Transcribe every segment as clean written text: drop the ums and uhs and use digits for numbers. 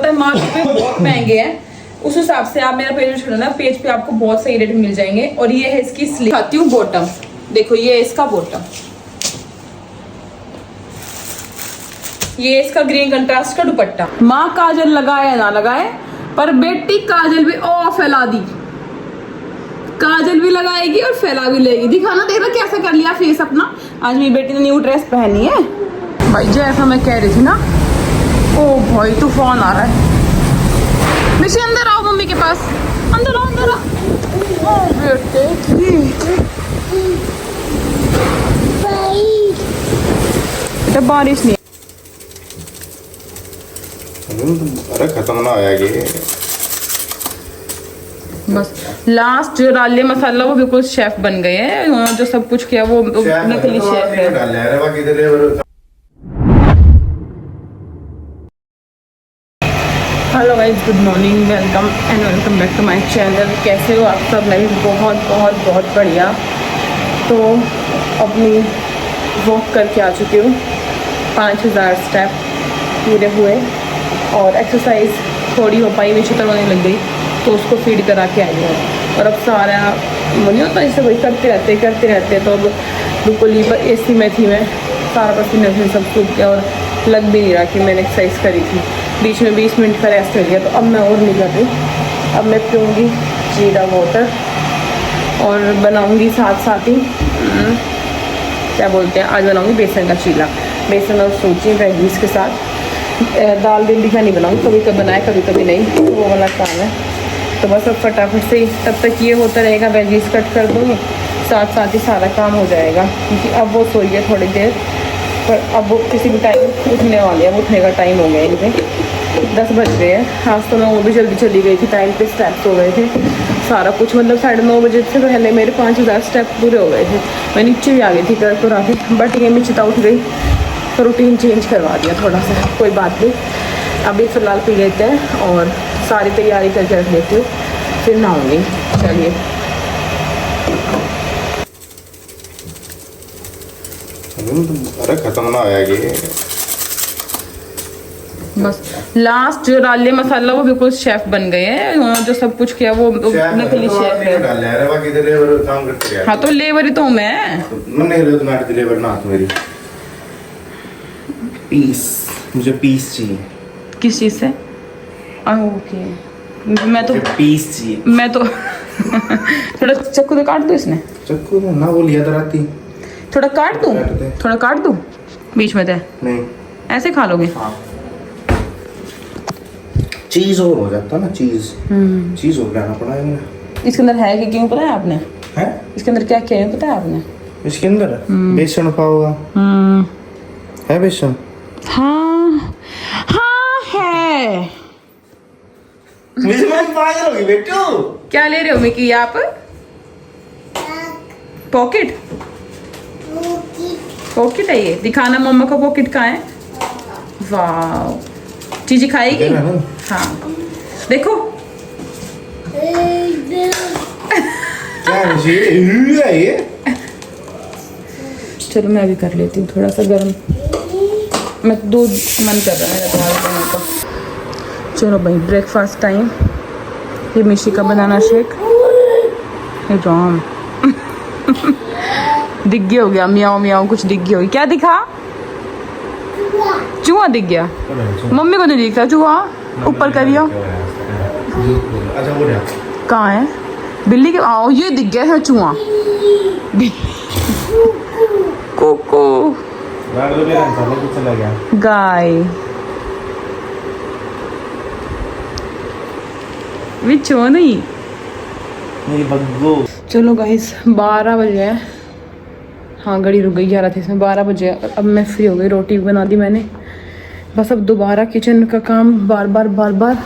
पता है मार्केट पे बहुत महंगे हैं, उस हिसाब से आप मेरा पेज छोड़ो ना, पेज पे आपको बहुत सही रेट मिल जाएंगे। और ये है इसकी स्लीव, दिखाती हूँ बॉटम, देखो ये है इसका बॉटम, ये इसका ग्रीन कंट्रास्ट का दुपट्टा। माँ काजल लगाए या ना लगाए, पर बेटी काजल भी फैला दी, काजल भी लगाएगी और फैला भी लेगी। दिखाना, देखना कैसे कर लिया फेस अपना। आज मेरी बेटी ने न्यू ड्रेस पहनी है भाई, जैसा मैं कह रही थी ना। ओ भाई तूफान आ रहा है। मिशी अंदर आओ, मम्मी के पास, अंदर आओ, अंदर आओ। ओ बेटे बेटा बारिश नहीं, अरे खत्म ना होया ये। बस लास्ट जो डाल लिया मसाला वो बिल्कुल शेफ बन गए हैं। उन्होंने जो सब कुछ किया वो नकली शेफ है। Hello guys, good morning, welcome and welcome back to my channel. कैसे हो आप सब? मैं भी बहुत बहुत बहुत बढ़िया। तो अपनी वॉक करके आ चुकी हूँ, 5000 स्टेप पूरे हुए और एक्सरसाइज थोड़ी हो पाई, मुझे करवाने लग गई तो उसको फीड करा के आई है। और अब सारा नहीं होता, इससे वही करते रहते तो अब बिल्कुल ही एसी में थी मैं, सारा पसीना से सब सूख गया और लग भी नहीं रहा कि मैंने एक्सरसाइज करी थी। बीच में 20 मिनट का रेस्ट हो गया, तो अब मैं और नहीं कर रही। अब मैं पीऊँगी जीरा वाटर और बनाऊँगी साथ साथ ही क्या बोलते हैं, आज बनाऊँगी बेसन का चीला। बेसन और सूजी वेजीज के साथ। दाल भिंडी का नहीं बनाऊँ, कभी कभी बनाए कभी कभी नहीं, तो वो वाला काम है। तो बस अब फटाफट से तब तक ये होता रहेगा, वेजीज कट कर दूँगी, साथ ही सारा काम हो जाएगा। क्योंकि अब वो सोई है थोड़ी देर, पर अब वो किसी भी टाइम उठने वाले हैं। अब उठने का टाइम हो गया इनके, 10 बज गए हैं। आज तो मैं वो भी जल्दी चली गई थी, टाइम पे स्टेप्स हो गए थे सारा कुछ, मतलब 9:30 बजे से पहले मेरे 5000 स्टेप पूरे हो गए थे। मैं नीचे भी आ गई थी कर करा के, बट ये मिचिता उठ गई तो रूटीन चेंज करवा दिया थोड़ा सा, कोई बात नहीं। अभी फ़िलहाल पी लेते हैं और सारी तैयारी करके रख लेती हूँ, फिर नहाऊंगी। चलिए अरे खत्म ना होया ये। बस लास्ट जो डाल लिया मसाला वो बिल्कुल शेफ बन गए हैं। उन्होंने जो सब कुछ किया वो नकली शेफ है। हाँ तो लेबर ही तो हूँ मैं लेबर ना मेरी पीस, मुझे पीस चाहिए। किस चीज़ से? ओके, मैं तो पीस चाहिए। मैं तो थोड़ा चक्कू तो काट दूँ इसने, चक्कू ना वो लिया राती, थोड़ा काट दूँ, थोड़ा काट दूँ बीच में। नहीं ऐसे खा लोगे? हाँ। चीज और हो जाता ना, चीज और लेना पड़ा है। इसके अंदर है कि क्यों पता है आपने? है इसके अंदर क्या क्या है पता है आपने? इसके अंदर बेसन पाओगा है, बेसन। हाँ हाँ है। पागल होगी बेटू। क्या ले रहे हो मिकी आप? पॉकेट, पॉकेट है ये। दिखाना मम्मा का पॉकेट कहाँ है। वाह, चीज़ी खाएगी। हाँ देखो क्या है ये? चलो मैं भी कर लेती हूँ थोड़ा सा गर्म, मैं दूध मन कर रहा है मेरा तुम्हारे खाने का। चलो भाई ब्रेकफास्ट टाइम। ये मिशी का बनाना शेक, हे राम दिग्गी हो गया, मियाओ मियाओ कुछ दिग्गी हो गई। क्या दिखा? चूहा दिख गया। मम्मी को नहीं दिखता चूहा, ऊपर करियो। कहाँ है बिल्ली के? आओ ये दिख गया है चूहा। कोको गाय विचो नहीं। चलो गाइस 12 बजे है। हाँ घड़ी रुक गई 11 थी इसमें, 12 बजे। अब मैं फ्री हो गई, रोटी भी बना दी मैंने। बस अब दोबारा किचन का काम बार बार।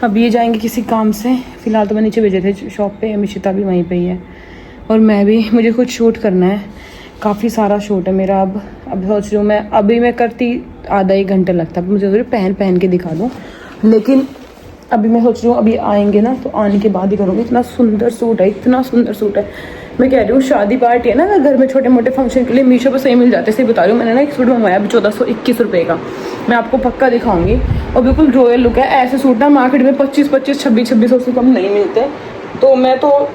अब ये जाएंगे किसी काम से। फ़िलहाल तो मैं नीचे भेजे थे शॉप पे, मिशिता भी वहीं पे ही है और मैं भी। मुझे कुछ शूट करना है, काफ़ी सारा शूट है मेरा। अब सोच रही हूँ मैं, अभी मैं करती आधा 1 घंटा लगता, मुझे जरूर पहन के दिखा दूँ। लेकिन अभी मैं सोच रही हूँ अभी आएंगे ना, तो आने के बाद ही करूँगी। इतना सुंदर सूट है, इतना सुंदर सूट है। मैं कह रही हूँ शादी पार्टी है ना, अगर घर में छोटे मोटे फंक्शन के लिए मीशो पे सही मिल जाते। सही बता रही हूँ, मैंने ना एक सूट मंगवाया अभी 1421 रुपये का, मैं आपको पक्का दिखाऊंगी। और बिल्कुल रॉयल लुक है। ऐसे सूट ना मार्केट में 25-26 से कम नहीं मिलते। तो मैं तो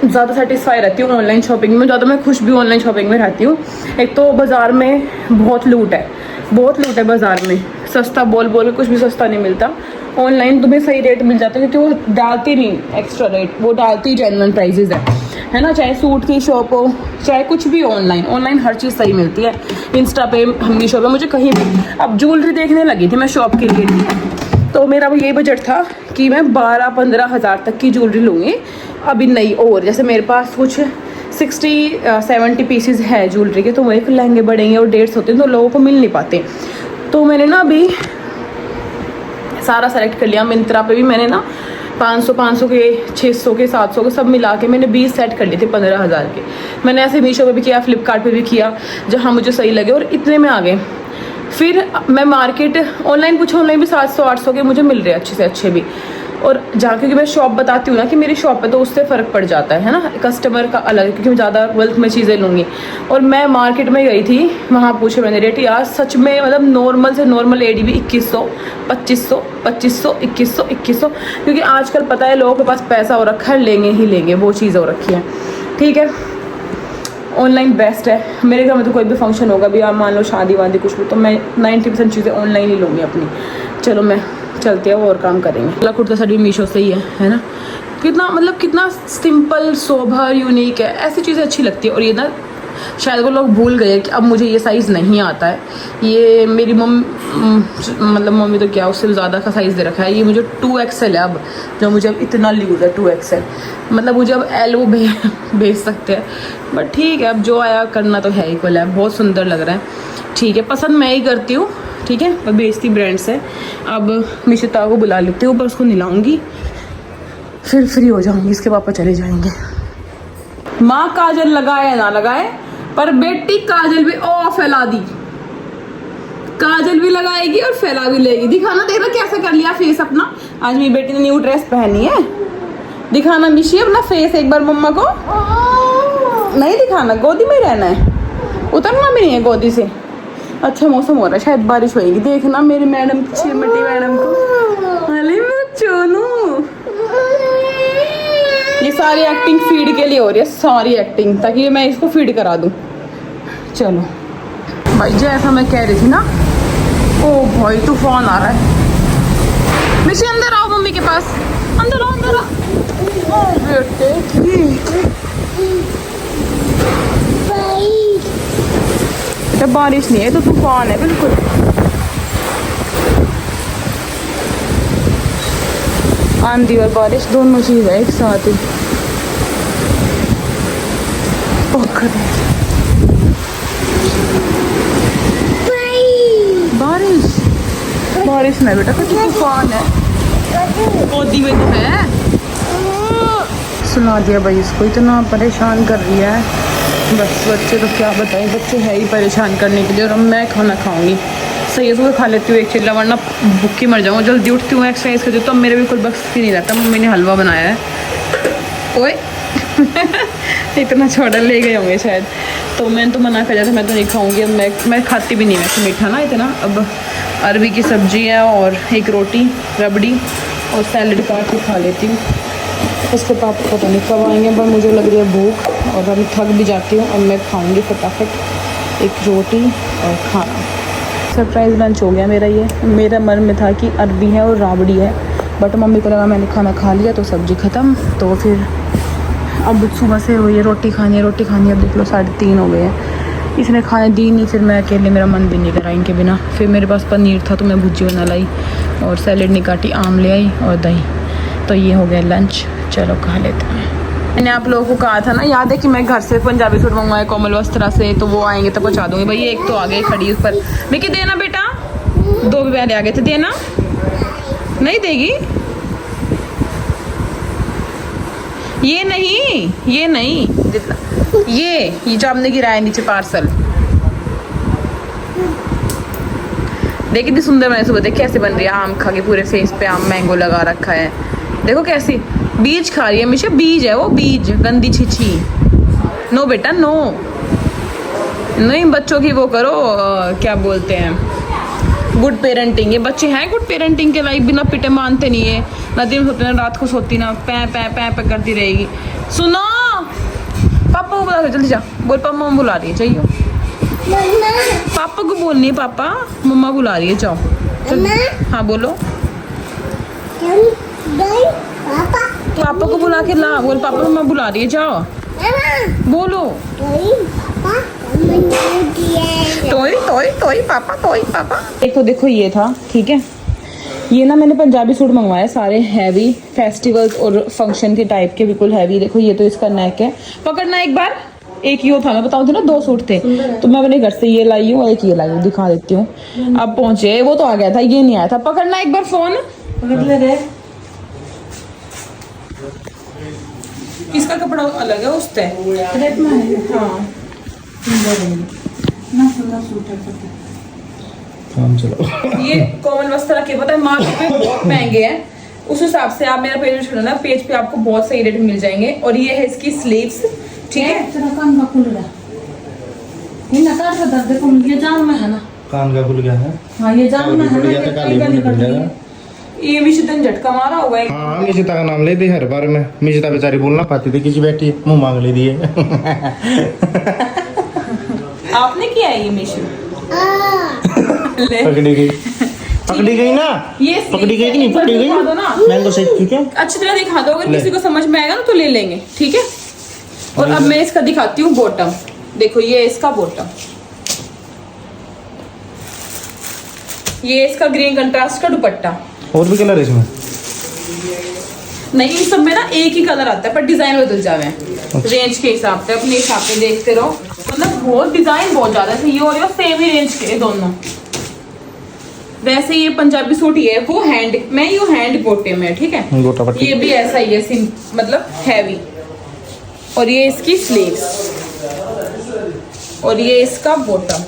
ज़्यादा सेटिस्फाई रहती हूँ ऑनलाइन शॉपिंग में, ज़्यादा मैं खुश भी ऑनलाइन शॉपिंग में रहती हूँ। एक तो बाज़ार में बहुत लूट है बाज़ार में, सस्ता बोल के कुछ भी सस्ता नहीं मिलता। ऑनलाइन तुम्हें सही रेट मिल जाता है, क्योंकि वो डालती नहीं एक्स्ट्रा रेट, वो डालती जेन्युइन प्राइजेज़ है ना। चाहे सूट की शॉप हो, चाहे कुछ भी, ऑनलाइन हर चीज़ सही मिलती है। इंस्टा पे, मीशो पे, मुझे कहीं भी। अब ज्वेलरी देखने लगी थी मैं शॉप के लिए, तो मेरा भी यही बजट था कि मैं 12-15 हज़ार तक की ज्वेलरी लूँगी अभी नई। और जैसे मेरे पास कुछ 60-70 पीसेस है ज्वेलरी के, तो मेरे लहंगे बढ़ेंगे और डेट्स होते हैं तो लोगों को मिल नहीं पाते। तो मैंने ना अभी सारा सेलेक्ट कर लिया। मिंत्रा पे भी मैंने ना 500 के, 600 के, 700 के सब मिला के मैंने 20 सेट कर लिए थे 15 हज़ार के। मैंने ऐसे मीशो पे भी किया, फ्लिपकार्ट पे भी किया, जहाँ मुझे सही लगे, और इतने में आ गए। फिर मैं मार्केट ऑनलाइन भी 700-800 के मुझे मिल रहे हैं, अच्छे से अच्छे भी। और जहाँ, क्योंकि मैं शॉप बताती हूँ ना कि मेरी शॉप पे, तो उससे फ़र्क पड़ जाता है ना, कस्टमर का अलग, क्योंकि मैं ज़्यादा बल्क में चीज़ें लूँगी। और मैं मार्केट में गई थी, वहाँ पूछे मैंने रेट, यार सच में मतलब नॉर्मल से नॉर्मल एडी भी 2100, 2500, 2100, क्योंकि आजकल पता है लोगों के पास पैसा हो रखा है, लेंगे ही लेंगे, वो चीज़ हो रखी है। ठीक है, ऑनलाइन बेस्ट है। मेरे घर में तो कोई भी फंक्शन होगा भी, आप मान लो शादी वादी कुछ भी, तो मैं 90% चीज़ें ऑनलाइन ही लूँगी अपनी। चलो मैं चलते हैं और काम करेंगे। अगला कुर्ता सेट भी मीशो से ही है ना। कितना सिंपल, सोबर, यूनिक है, ऐसी चीज़ें अच्छी लगती है। और ये ना शायद वो लोग भूल गए कि अब मुझे ये साइज़ नहीं आता है। ये मेरी मम्मी तो क्या, उससे ज़्यादा का साइज़ दे रखा है। ये मुझे 2XL है अब, जो मुझे अब इतना लूज़ है 2XL, मतलब मुझे अब L वो भेज सकते हैं। बट ठीक है, अब जो आया करना तो है ही। कोई है, बहुत सुंदर लग रहा है। ठीक है, पसंद मैं ही करती हूँ। ठीक है, मैं बेचती ब्रांड से। अब मिशिता को बुला लेती हूँ, पर उसको नहलाऊंगी, फिर फ्री हो जाऊंगी, इसके पापा चले जाएंगे। माँ काजल लगाए ना लगाए, पर बेटी काजल भी फैला दी, काजल भी लगाएगी और फैला भी लेगी। दिखाना, देखना कैसे कर लिया फेस अपना। आज मेरी बेटी ने न्यू ड्रेस पहनी है, दिखाना मिशी अपना फेस एक बार मम्मा को। नहीं दिखाना, गोदी में रहना है, उतरना भी नहीं है गोदी से। अच्छा मौसम हो रहा है, शायद बारिश होएगी। देखना मेरी मैडम, चिमटी मैडम को। अरे मेरा चोनू, ये सारी एक्टिंग फीड के लिए हो रही है, सारी एक्टिंग, ताकि मैं इसको फीड करा दूं। चलो भाई, जैसा मैं कह रही थी ना, ओ भाई तूफान आ रहा है। मिशी अंदर आओ, मम्मी के पास, अंदर आओ, अंदर आओ। बेटे बेटा, बारिश नहीं है तो तूफान है बिल्कुल। आंधी और बारिश दोनों चीज है एक साथ ही। बारिश नहीं बेटा, कुछ तूफान है, गोदी में तो है। सुना दिया भाई, इसको इतना परेशान कर रही है। बस बच्चे तो क्या बताएं, बच्चे है ही परेशान करने के लिए। और अब मैं खाना खाऊंगी, सही है, सुबह खा लेती हूँ एक चिल्ला, वरना भूखी मर जाऊँ। जल्दी उठती हूँ, एक्सरसाइज करती हूँ, तो मेरे भी कोई बख्श ही नहीं रहता। मम्मी ने हलवा बनाया है, ओए इतना छोटा ले गए होंगे शायद, तो मैंने तो मना कर दिया था, मैं तो नहीं खाऊंगी। अब मैं खाती भी नहीं वैसे मीठा ना इतना। अब अरबी की सब्जी है और एक रोटी, रबड़ी और सैलड काट के खा लेती हूँ। उसके पापा पता नहीं कब आएंगे, पर मुझे लग रही है भूख, और अभी थक भी जाती हूँ। अब मैं खाऊंगी फटाफट एक रोटी और खाना। सरप्राइज़ लंच हो गया मेरा। ये मेरा मन में था कि अरबी है और राबड़ी है, बट मम्मी को लगा मैंने खाना खा लिया तो सब्ज़ी ख़त्म। तो फिर अब सुबह से हुई है रोटी खानी है। अब देख लो 3:30 हो गए हैं, इसने खाने दी नहीं। फिर मैं अकेले, मेरा मन भी नहीं करा इनके बिना। फिर मेरे पास पनीर था तो मैं भुजी बना लाई, और सैलेड नहीं काटी, आम ले आई और दही। तो ये हो गया लंच, चलो खा लेते हैं। मैंने आप लोगों को कहा था ना, याद है कि मैं घर से पंजाबी सूट मंगवाए कोमल वस्त्रा से, तो वो आएंगे तो पहुँचा दूँगी। भाई एक तो आ गए खड़ी उस पर, मिकी देना बेटा, 2 भी पहले आ गए थे, देना नहीं देगी। ये नहीं ये जो आपने गिराया नीचे पार्सल, देखिए कितनी सुंदर मैंने सुबह देख कैसे बन रही है। आम खा के पूरे फेस पे आम मैंगो लगा रखा है, देखो कैसी बीज खा रही है। हमेशा बीज है वो, बीज गंदी छिछी। नो बेटा नो, नहीं बच्चों की वो करो क्या बोलते हैं, गुड पेरेंटिंग। ये बच्चे हैं गुड पेरेंटिंग के लाइक, बिना पिटे मानते नहीं है, ना दिन सोते ना रात को सोती, ना पै पै पै पै करती रहेगी। सुनो पापा को बुला, जल्दी जा, बोल पापा मम्मा बुला रही है, चाहिए पापा को बोलनी है, पापा मम्मा बुला रही है, जाओ। हाँ बोलो, पापा को बुला के ला, बोल पापा मम्मा बुला रही है, जाओ बोलो। टॉय टॉय टॉय पापा, टॉय पापा। एक तो देखो ये था, ठीक है, ये ना मैंने पंजाबी सूट मंगवाए सारे हैवी, फेस्टिवल्स और फंक्शन के टाइप के, बिल्कुल हैवी। देखो ये तो इसका नेक है, पकड़ना एक बार। एक यो था, मैं बताऊँ थी ना 2 सूट थे, तो मैं अपने घर से ये लाई हूँ और एक ये लाई हूँ, दिखा देती हूँ। अब पहुंचे, वो तो आ गया था, ये नहीं आया था। पकड़ना एक बार फोन, पकड़ ले रे। इसका कपड़ा अलग है उससे, हाँ काम चलो। ये कॉमन वस्त्र रखे, पता है मार्केट पे बहुत महंगे हैं, उस हिसाब से आप मेरा पेज छोड़ो ना, पेज पे आपको बहुत सही रेट मिल जाएंगे। और ये है इसकी स्लीव्स, ठीक है। कान का खुल रहा, ये नकार का दर्द को ये जान में है ना, कान का खुल गया है। हाँ ये जान में है ना, ये मिशिता ने झटका मारा हुआ है। हाँ मिशिता का नाम ले दे हर बार में, मिशिता बेचारी बोलना पाती थी, किसी बैठी मुंह मांग ले दिए। आपने किया है ये मिशन? पकड़ी गई, पकड़ी गई ना, ये पकड़ी गई कि नहीं पकड़ी गई? दिखा दो ना, मैंगो शेक ठीक है, अच्छी तरह दिखा दो, अगर किसी को समझ में आएगा ना तो ले लेंगे, ठीक है। और अब मैं इसका दिखाती हूँ बॉटम, देखो ये इसका बॉटम, ये इसका ग्रीन कंट्रास्ट का दुपट्टा। और भी कलर है इसमें? नहीं, इन सब में ना एक ही कलर आता है, पर डिजाइन बदल जावे हैं रेंज के हिसाब से, अपने हिसाब से देखते रहो। मतलब बहुत डिजाइन बहुत ज्यादा है, ये और ये सेम ही रेंज के दोनों। वैसे ये पंजाबी सूट ये है, वो हैंड में, ये हैंड गोटे में, ठीक है। गोटा पट्टी। ये भी ऐसा ही है, मतलब हैवी। और ये इसकी स्लीव्स, और ये इसका बॉटम,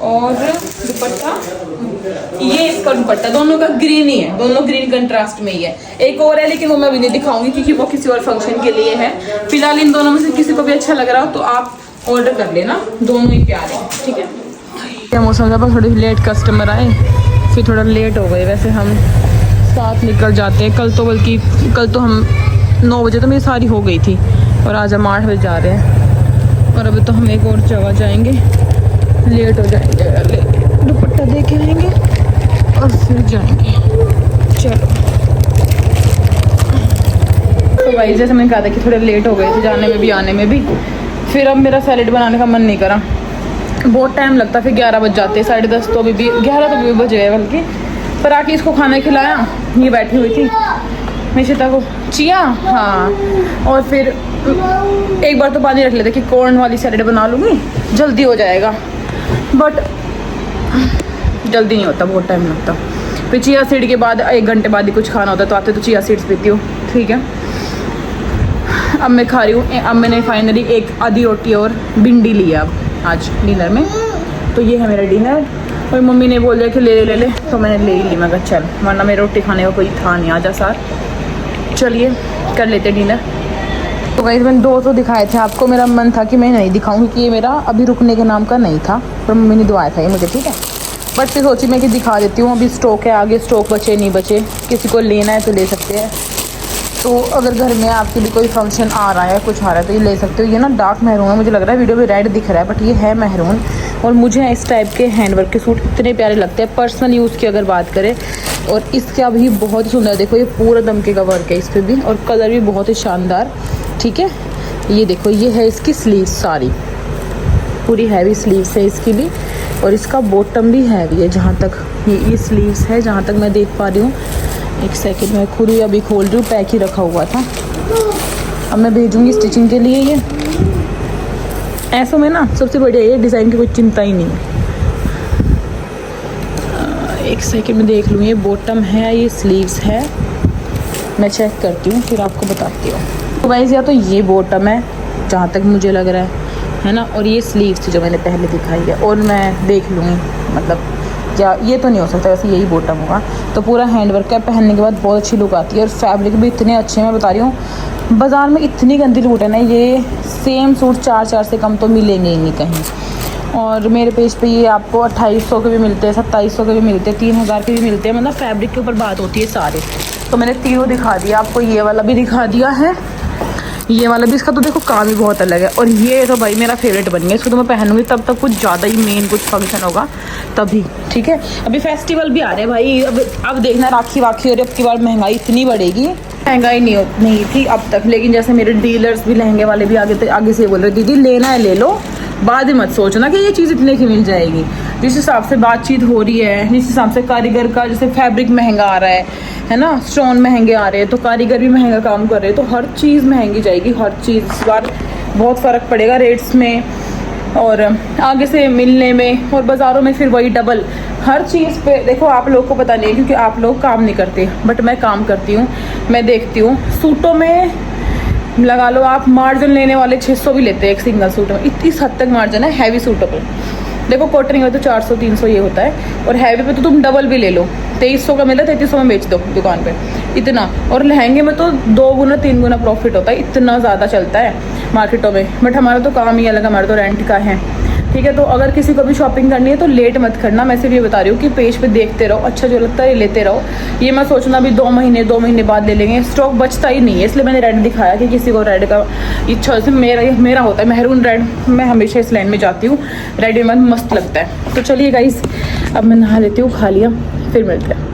और दुपट्टा, ये इसका दुपट्टा, दोनों का ग्रीन ही है, दोनों ग्रीन कंट्रास्ट में ही है। एक और है लेकिन वो मैं अभी नहीं दिखाऊंगी क्योंकि वो किसी और फंक्शन के लिए है। फिलहाल इन दोनों में से किसी को भी अच्छा लग रहा हो तो आप ऑर्डर कर लेना, दोनों ही प्यारे हैं, ठीक है। क्या मौसम था, बस थोड़ी लेट कस्टमर आए, फिर थोड़ा लेट हो गए। वैसे हम 7 निकल जाते हैं, कल तो हम 9 बजे तो मेरी सारी हो गई थी, और आज हम 8 बजे जा रहे हैं। और अभी तो हम एक और जगह जाएंगे, लेट हो जाएंगे, दुपट्टा दे के आएंगे और फिर जाएंगे। चलो तो भाई जैसे मैंने कहा था कि थोड़े लेट हो गए थे जाने में भी आने में भी, फिर अब मेरा सैलेड बनाने का मन नहीं करा, बहुत टाइम लगता, फिर 11 बज जाते, 10:30 तो अभी भी 11 तो भी बज गए बल्कि। पर आके इसको खाना खिलाया, ये बैठी हुई थी मिशिता को, चिया, हाँ। और फिर एक बार तो पानी रख लेते कि कॉर्न वाली सैलेड बना लूँगी, जल्दी हो जाएगा, बट जल्दी नहीं होता, बहुत टाइम लगता। फिर चिया सीड के बाद 1 घंटे बाद ही कुछ खाना होता है, तो आते तो चिया सीड्स पीती हूँ, ठीक है। अब मैं खा रही हूँ, अब मैंने फाइनली एक आधी रोटी और भिंडी लिया अब आज डिनर में, तो ये है मेरा डिनर। और मम्मी ने बोल दिया कि ले ले, तो मैंने ले ही ली, मैं कहा चल, वरना मेरी रोटी खाने का कोई था नहीं, आजा सार, चलिए कर लेते डिनर। तो गाइस मैंने 2 तो दिखाए थे आपको, मेरा मन था कि मैं नहीं दिखाऊंगी कि ये मेरा अभी रुकने के नाम का नहीं था, पर मम्मी ने दुआया था ये मुझे, ठीक है। बट फिर सोची मैं कि दिखा देती हूँ, अभी स्टॉक है, आगे स्टॉक बचे नहीं बचे, किसी को लेना है तो ले सकते हैं। तो अगर घर में आपके भी कोई फंक्शन आ रहा है, कुछ आ रहा है, तो ये ले सकते हो। ये ना डार्क मैरून है, मुझे लग रहा है वीडियो में रेड दिख रहा है, बट ये है मैरून। और मुझे इस टाइप के हैंडवर्क के सूट इतने प्यारे लगते हैं, पर्सनल यूज़ की अगर बात करें। और इसका भी बहुत ही सुंदर, देखो ये पूरा दमके का वर्क है इस पर भी, और कलर भी बहुत ही शानदार, ठीक है। ये देखो, ये है इसकी स्लीव्स, सारी पूरी हैवी स्लीव्स है इसकी भी, और इसका बॉटम भी हैवी है, जहाँ तक ये स्लीव्स है, जहाँ तक मैं देख पा रही हूँ। एक सेकंड, मैं खुद ही अभी खोल रही हूँ, पैक ही रखा हुआ था। अब मैं भेजूँगी स्टिचिंग के लिए। ये ऐसों में ना सबसे बढ़िया ये डिज़ाइन की कोई चिंता ही नहीं है। एक सेकंड में देख लूँ, ये बॉटम है, ये स्लीव्स है, मैं चेक करती हूँ फिर आपको बताती हूँ। तो गाइस या तो ये बॉटम है जहाँ तक मुझे लग रहा है ना, और ये स्लीव्स थी जो मैंने पहले दिखाई है, और मैं देख लूँगी, मतलब या ये तो नहीं हो सकता, वैसे यही बॉटम होगा। तो पूरा हैंडवर्क का पहनने के बाद बहुत अच्छी लुक आती है, और फैब्रिक भी इतने अच्छे हैं, मैं बता रही हूँ, बाज़ार में इतनी गंदी लूट है ना, ये सेम सूट 4 से कम तो मिलेंगे ही नहीं कहीं। और मेरे पेज पे ये आपको 2800 के भी मिलते हैं, 2700 के भी मिलते हैं, 3000 के भी मिलते हैं, मतलब फैब्रिक के ऊपर बात होती है सारे। तो मैंने तीनों दिखा दिया आपको, ये वाला भी दिखा दिया है, ये वाला भी, इसका तो देखो काम ही बहुत अलग है। और ये तो भाई मेरा फेवरेट बन गया, इसको तो मैं पहनूंगी तब तक कुछ ज़्यादा ही मेन कुछ फंक्शन होगा तभी, ठीक है। अभी फेस्टिवल भी आ रहे हैं भाई, अब देखना राखी वाखी, और अब की बार महंगाई इतनी बढ़ेगी, महंगाई नहीं थी अब तक, लेकिन जैसे मेरे डीलर्स भी लहंगे वाले भी आगे से बोल रहे दीदी लेना है ले लो, बाद में मत सोचना कि ये चीज़ इतने की मिल जाएगी। जिस हिसाब से बातचीत हो रही है, जिस हिसाब से कारीगर का जैसे फैब्रिक महंगा आ रहा है ना, स्टोन महंगे आ रहे हैं, तो कारीगर भी महंगा काम कर रहे हैं, तो हर चीज़ महंगी जाएगी, हर चीज़ इस बार बहुत फ़र्क पड़ेगा रेट्स में और आगे से मिलने में, और बाज़ारों में फिर वही डबल हर चीज़ पे। देखो आप लोग को पता नहीं है क्योंकि आप लोग काम नहीं करते, बट मैं काम करती हूँ, मैं देखती हूँ सूटों में लगा लो आप, मार्जिन लेने वाले 600 भी लेते हैं एक सिंगल सूट में, इस हद तक मार्जिन है हैवी सूटों पर। देखो कॉटन में तो 400-300 ये होता है, और हैवी पे तो तुम डबल भी ले लो, 2300 का मिला 3300 में बेच दो दुकान पे, इतना। और लहंगे में तो 2 गुना 3 गुना प्रॉफिट होता है, इतना ज़्यादा चलता है मार्केटों में। बट हमारा तो काम ही अलग, हमारा तो रेंट का है, ठीक है। तो अगर किसी को भी शॉपिंग करनी है तो लेट मत करना, मैं सिर्फ ये बता रही हूँ कि पेज पे देखते रहो, अच्छा जो लगता है लेते रहो, ये मैं सोचना भी 2 महीने बाद ले लेंगे, स्टॉक बचता ही नहीं है। इसलिए मैंने रेड दिखाया कि किसी को रेड का इच्छा, जैसे मेरा होता है मेहरून रेड, मैं हमेशा इस लाइन में जाती हूँ, रेड में मस्त लगता है। तो चलिए गाइस अब मैं नहा लेती हूँ, खा लिया, फिर मिलते हैं।